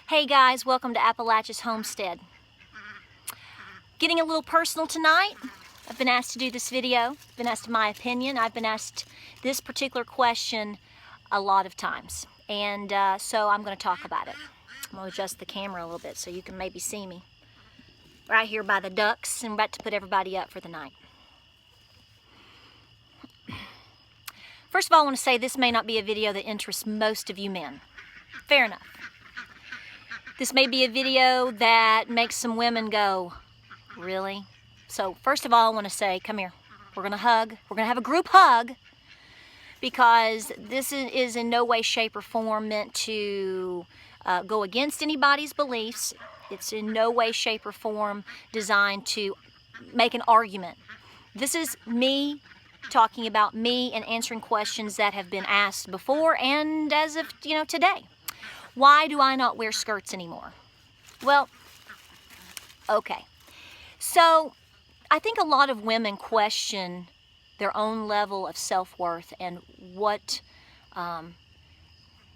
Hey guys, welcome to Appalachia's Homestead. Getting a little personal tonight. I've been asked to do this video, been asked my opinion. I've been asked this particular question a lot of times. And so I'm going to talk about it. I'm going to adjust the camera a little bit so you can maybe see me. Right here by the ducks, and I'm about to put everybody up for the night. First of all, I want to say this may not be a video that interests most of you men. Fair enough. This may be a video that makes some women go, really? So first of all, I want to say, come here. We're going to hug. We're going to have a group hug because this is in no way, shape, or form meant to go against anybody's beliefs. It's in no way, shape, or form designed to make an argument. This is me talking about me and answering questions that have been asked before and as of, today. Why do I not wear skirts anymore? Well, okay. So I think a lot of women question their own level of self-worth and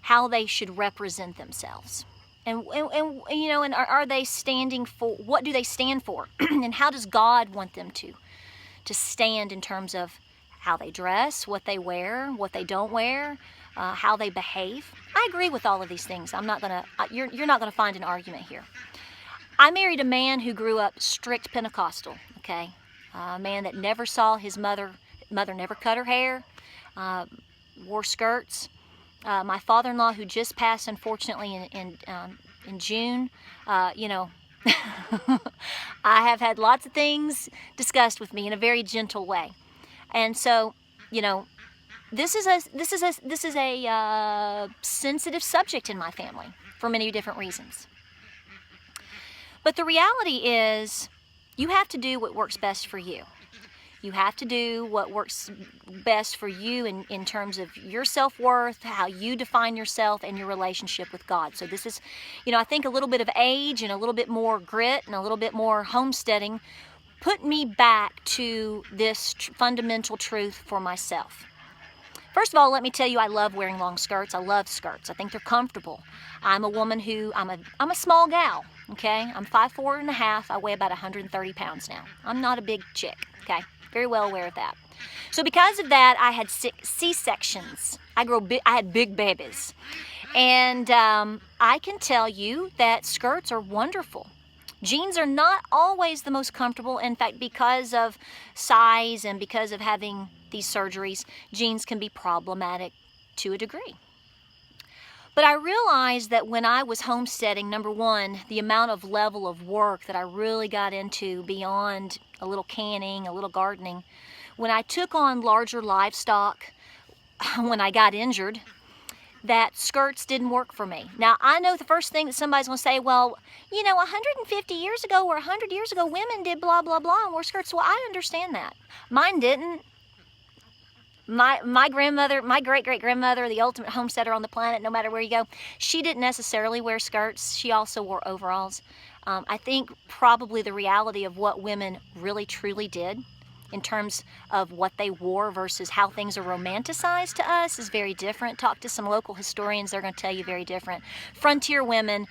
how they should represent themselves. And are they standing for, what do they stand for? And how does God want them to stand in terms of how they dress, what they wear, what they don't wear, how they behave? I agree with all of these things. I'm not gonna, you're not gonna find an argument here. I married a man who grew up strict Pentecostal, okay? A man that never saw his mother never cut her hair, wore skirts. My father-in-law, who just passed, unfortunately, in June, I have had lots of things discussed with me in a very gentle way. And so, this is a sensitive subject in my family for many different reasons. But the reality is, you have to do what works best for you. You have to do what works best for you in terms of your self-worth, how you define yourself, and your relationship with God. So this is, I think a little bit of age and a little bit more grit and a little bit more homesteading put me back to this fundamental truth for myself. First of all, let me tell you, I love wearing long skirts. I love skirts. I think they're comfortable. I'm a woman who, I'm a small gal, okay? I'm 5'4.5". I weigh about 130 pounds now. I'm not a big chick, okay? Very well aware of that. So because of that, I had C-sections. I had big babies. And I can tell you that skirts are wonderful. Jeans are not always the most comfortable. In fact, because of size and because of having these surgeries, jeans can be problematic to a degree. But I realized that when I was homesteading, number one, the amount of level of work that I really got into beyond a little canning, a little gardening, when I took on larger livestock, when I got injured, that skirts didn't work for me. Now, I know the first thing that somebody's going to say, well, 150 years ago or 100 years ago, women did blah, blah, blah and wore skirts. Well, I understand that. Mine didn't. My grandmother, my great-great-grandmother, the ultimate homesteader on the planet, no matter where you go, she didn't necessarily wear skirts. She also wore overalls. I think probably the reality of what women really, truly did in terms of what they wore versus how things are romanticized to us is very different. Talk to some local historians, they're going to tell you very different. Frontier women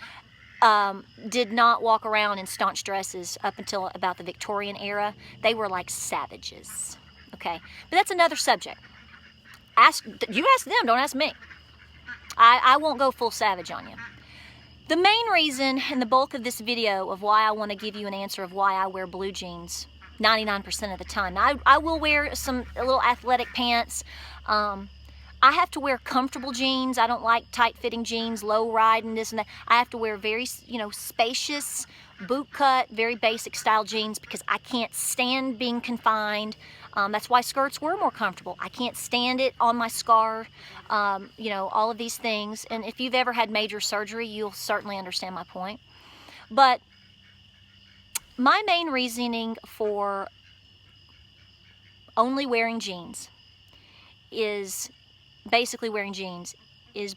did not walk around in staunch dresses up until about the Victorian era. They were like savages, okay? But that's another subject. You ask them, don't ask me. I won't go full savage on you. The main reason and the bulk of this video of why I want to give you an answer of why I wear blue jeans 99% of the time. Now, I will wear a little athletic pants. I have to wear comfortable jeans. I don't like tight-fitting jeans, low-riding, this and that. I have to wear very, spacious, boot-cut, very basic style jeans because I can't stand being confined. That's why skirts were more comfortable. I can't stand it on my scar, all of these things. And if you've ever had major surgery, you'll certainly understand my point. But my main reasoning for only wearing jeans is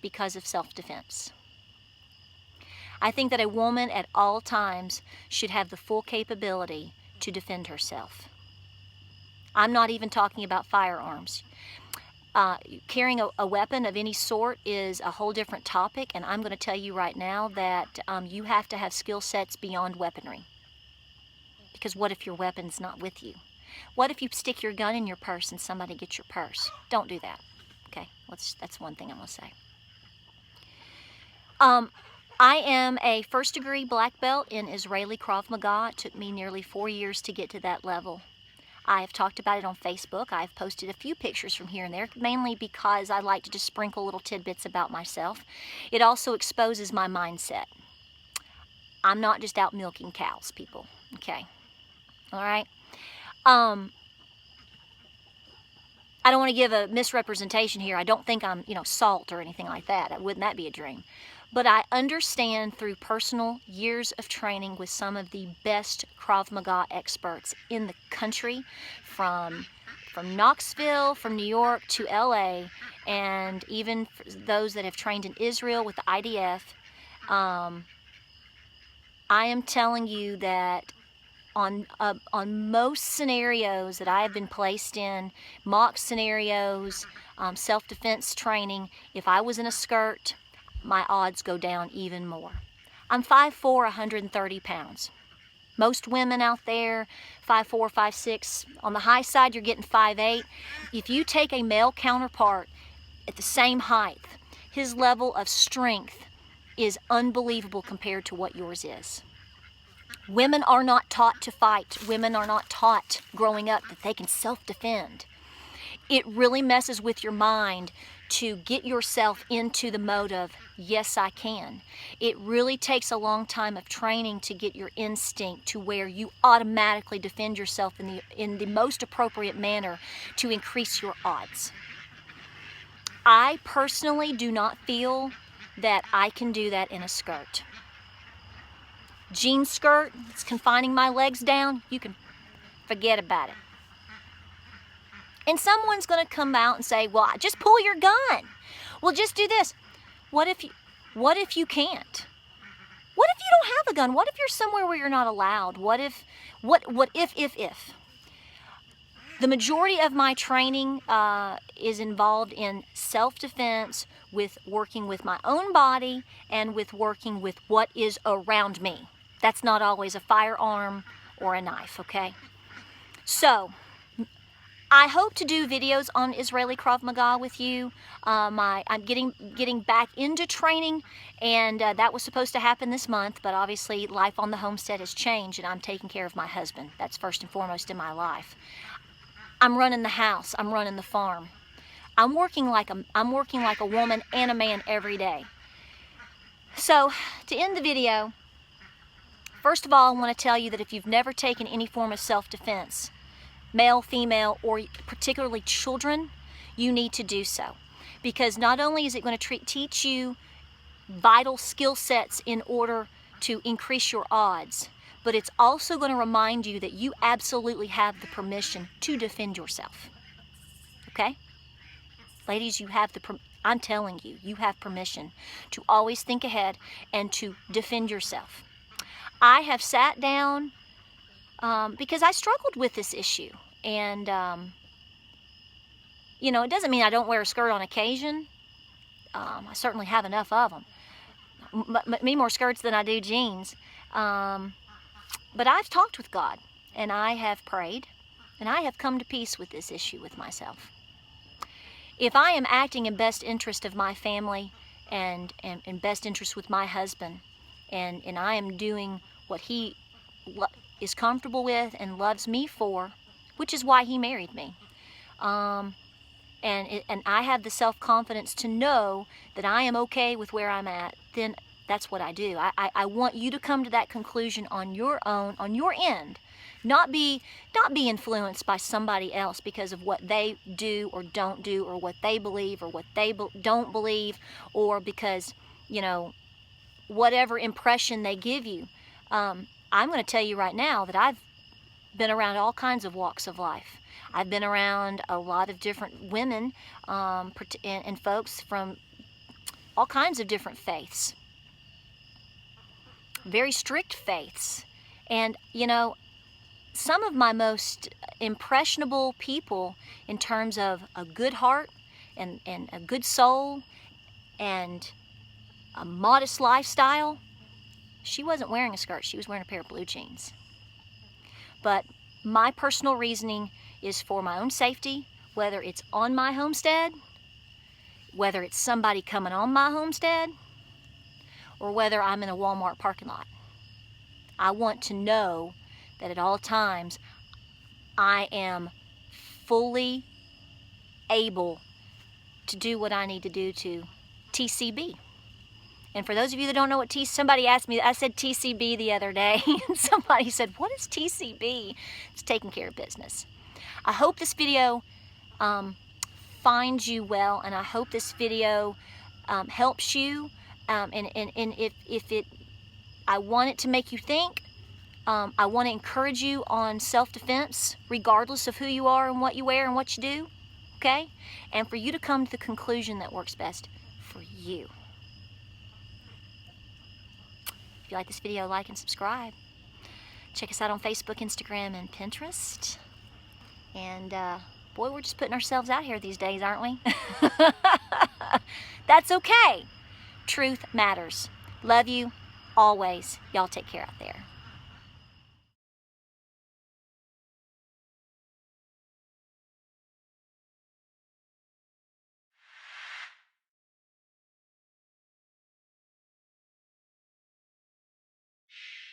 because of self-defense. I think that a woman at all times should have the full capability to defend herself. I'm not even talking about firearms. Carrying a weapon of any sort is a whole different topic, and I'm going to tell you right now that you have to have skill sets beyond weaponry. Because what if your weapon's not with you? What if you stick your gun in your purse and somebody gets your purse? Don't do that. Okay, that's one thing I'm going to say. I am a first-degree black belt in Israeli Krav Maga. It took me nearly 4 years to get to that level. I have talked about it on Facebook. I've posted a few pictures from here and there, mainly because I like to just sprinkle little tidbits about myself. It also exposes my mindset. I'm not just out milking cows, people. Okay. All right. I don't want to give a misrepresentation here. I don't think I'm, salt or anything like that. Wouldn't that be a dream? But I understand through personal years of training with some of the best Krav Maga experts in the country, from Knoxville, from New York to LA, and even those that have trained in Israel with the IDF. I am telling you that on most scenarios that I have been placed in, mock scenarios, self-defense training, if I was in a skirt, my odds go down even more. I'm 5'4", 130 pounds. Most women out there, 5'4", 5'6". On the high side, you're getting 5'8". If you take a male counterpart at the same height, his level of strength is unbelievable compared to what yours is. Women are not taught to fight. Women are not taught growing up that they can self-defend. It really messes with your mind to get yourself into the mode of, yes, I can. It really takes a long time of training to get your instinct to where you automatically defend yourself in the most appropriate manner to increase your odds. I personally do not feel that I can do that in a skirt. Jean skirt, it's confining my legs down, you can forget about it. And someone's going to come out and say, well, just pull your gun. Well, just do this. What if you can't? What if you don't have a gun? What if you're somewhere where you're not allowed? What if? The majority of my training is involved in self-defense, with working with my own body and with working with what is around me. That's not always a firearm or a knife, okay? So, I hope to do videos on Israeli Krav Maga with you. I'm getting back into training, and that was supposed to happen this month, but obviously life on the homestead has changed, and I'm taking care of my husband. That's first and foremost in my life. I'm running the house. I'm running the farm. I'm working like a woman and a man every day. So, to end the video, first of all, I want to tell you that if you've never taken any form of self-defense, male, female, or particularly children, you need to do so. Because not only is it going to teach you vital skill sets in order to increase your odds, but it's also going to remind you that you absolutely have the permission to defend yourself. Okay? Ladies, I'm telling you, you have permission to always think ahead and to defend yourself. I have sat down because I struggled with this issue. And, it doesn't mean I don't wear a skirt on occasion. I certainly have enough of them. Me more skirts than I do jeans. But I've talked with God, and I have prayed, and I have come to peace with this issue with myself. If I am acting in best interest of my family and in best interest with my husband, and I am doing what he is comfortable with and loves me for, which is why he married me, and I have the self-confidence to know that I am okay with where I'm at, then that's what I do. I want you to come to that conclusion on your own, on your end. Not be influenced by somebody else because of what they do or don't do, or what they believe or what they don't believe, or because, whatever impression they give you. I'm going to tell you right now that I've been around all kinds of walks of life. I've been around a lot of different women and folks from all kinds of different faiths. Very strict faiths. And, some of my most impressionable people in terms of a good heart and a good soul and a modest lifestyle, she wasn't wearing a skirt. She was wearing a pair of blue jeans. But my personal reasoning is for my own safety, whether it's on my homestead, whether it's somebody coming on my homestead, or whether I'm in a Walmart parking lot. I want to know that at all times I am fully able to do what I need to do to TCB. And for those of you that don't know what somebody asked me, I said TCB the other day, and somebody said, what is TCB? It's taking care of business. I hope this video finds you well, and I hope this video helps you. And if I want it to make you think. I want to encourage you on self-defense, regardless of who you are and what you wear and what you do, okay? And for you to come to the conclusion that works best for you. If you like this video, like and subscribe. Check us out on Facebook, Instagram, and Pinterest. And boy, we're just putting ourselves out here these days, aren't we? That's okay. Truth matters. Love you always. Y'all take care out there.